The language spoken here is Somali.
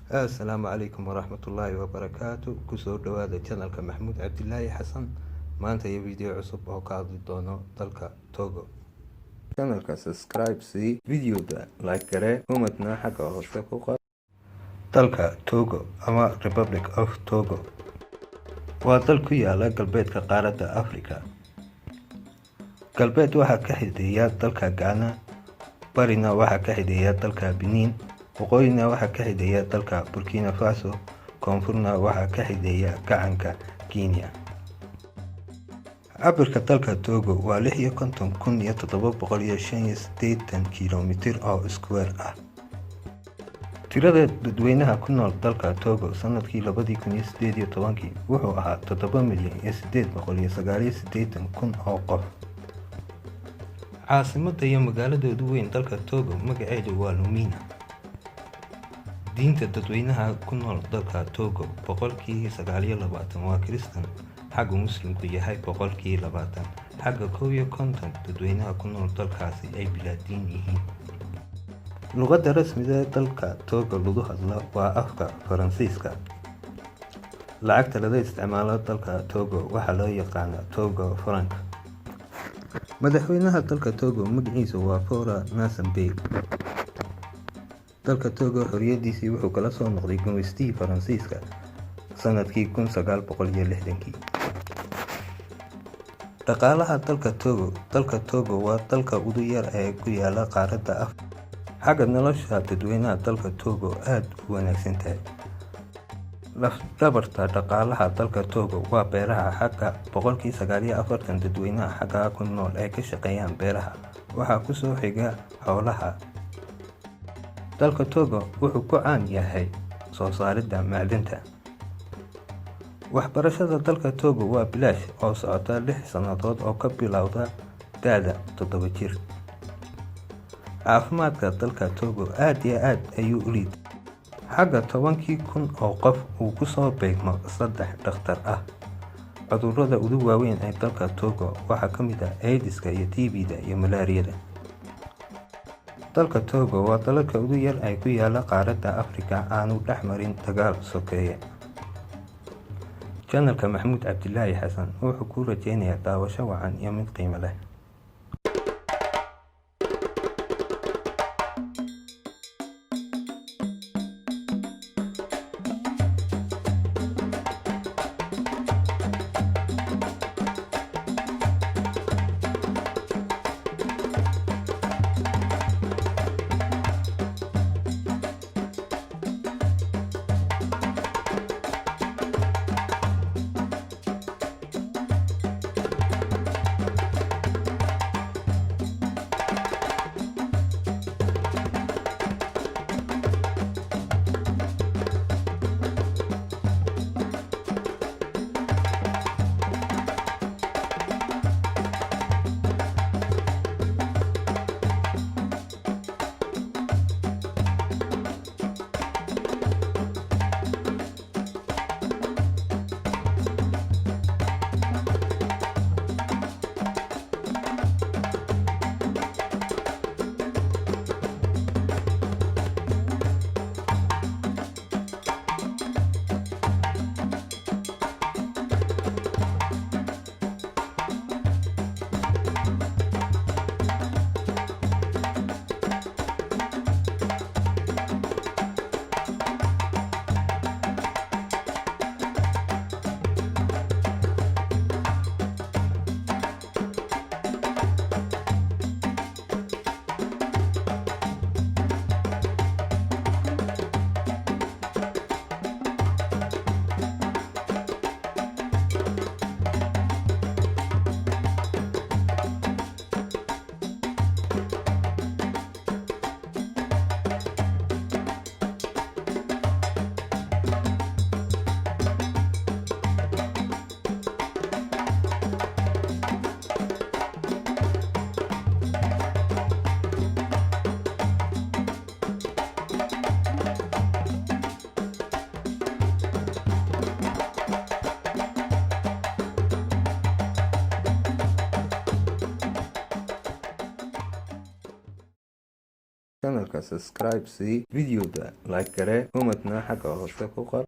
Assalaamu calaykum waraxmatullaahi wabarakaatu. Kusoo dhawaada channelka Maxamuud Cabdilaahi Xasan. Maanta iyo video cusub oo ka hadli doono dalka Togo. Channelka subscribe si videoda like gare kumadna xagga hoose ku qor. Dalka Togo ama Republic of Togo waa dal ku yaala galbeedka qaaradda Afrika. Galbeed waxaa ka xideeya dalka Ghana, barina waxaa ka xideeya dalka Benin, waqooyina waxaa ka xideeya dalka Burkina Faso, koonfurna waxaa ka xideeya gacanka Kenya. Cabirka dalka Togo waa 56,785 kiiloomitir oo iskuweer ah. Tirada dadweynaha ku nool dalka Togo sanadkii 2018 wuxuu ahaa 7,889,000 oo qof. Caasimadda iyo magaalada ugu weyn dalka Togo magaceedu waa Lomé. Diinta dadweynaha ku nool dalka Togo boqolkiiba 29 waa Kristaan, xagga Muslimku yahay boqolkiiba 20, xagga 51 dadweynaha ku nool dalkaasi ay bilaadiin yihiin. Luqadda rasmiga ee dalka Togo lagu hadlo waa afka Faransiiska. Lacagta laga isticmaalo dalka Togo waxaa loo yaqaanaa Togo franc. Madaxweynaha dalka Togo magaciisu waa Faure Gnassingbé. dalka Togo xorriyadiisii wuxuu kala soo noqday gumaystihii Faransiiska sanadkii 1960. Dhaqaalaha dalka Togo waa dalka ugu yar ee ku yaala qaaradda Afrika. Xagga nolosha dadweynaha dalka Togo aad u wanaagsan tahay. Laf-dhabarta dhaqaalaha dalka Togo waa beeraha. Xagga boqolkiiba 49 dadweynaha xagga ku nool ee ka shaqeeyaan beeraha. Waxaa ku soo xiga xoolaha. dalka Togo wuxuu ku caan yahay soo saaridda macdanta. Waxbarashada dalka Togo waa bilaash oo socota 6 sannadood oo ka bilowda da'da 7 jir. Caafimaadka dalka Togo aad iyo aad ayuu u liitaa. Xagga 10,000 oo qof uu ku soo beegmo 3 dhakhtar ah. Cudurrada ugu waaweyn ee dalka Togo waxaa ka mid ah AIDS-ka iyo TB-da iyo malaariyada. dalka Togo waa dalalka ugu yar ee ku yaala qaaradda Afrika aanu dhex marin dagaal sokeeye. Channelka Maxamuud Cabdilaahi Xasan wuxuu ku rajeynayaa daawasho wacan iyo mid qiimo leh. channelka subscribe si videoga like gare kumadna xagga hoose ku qor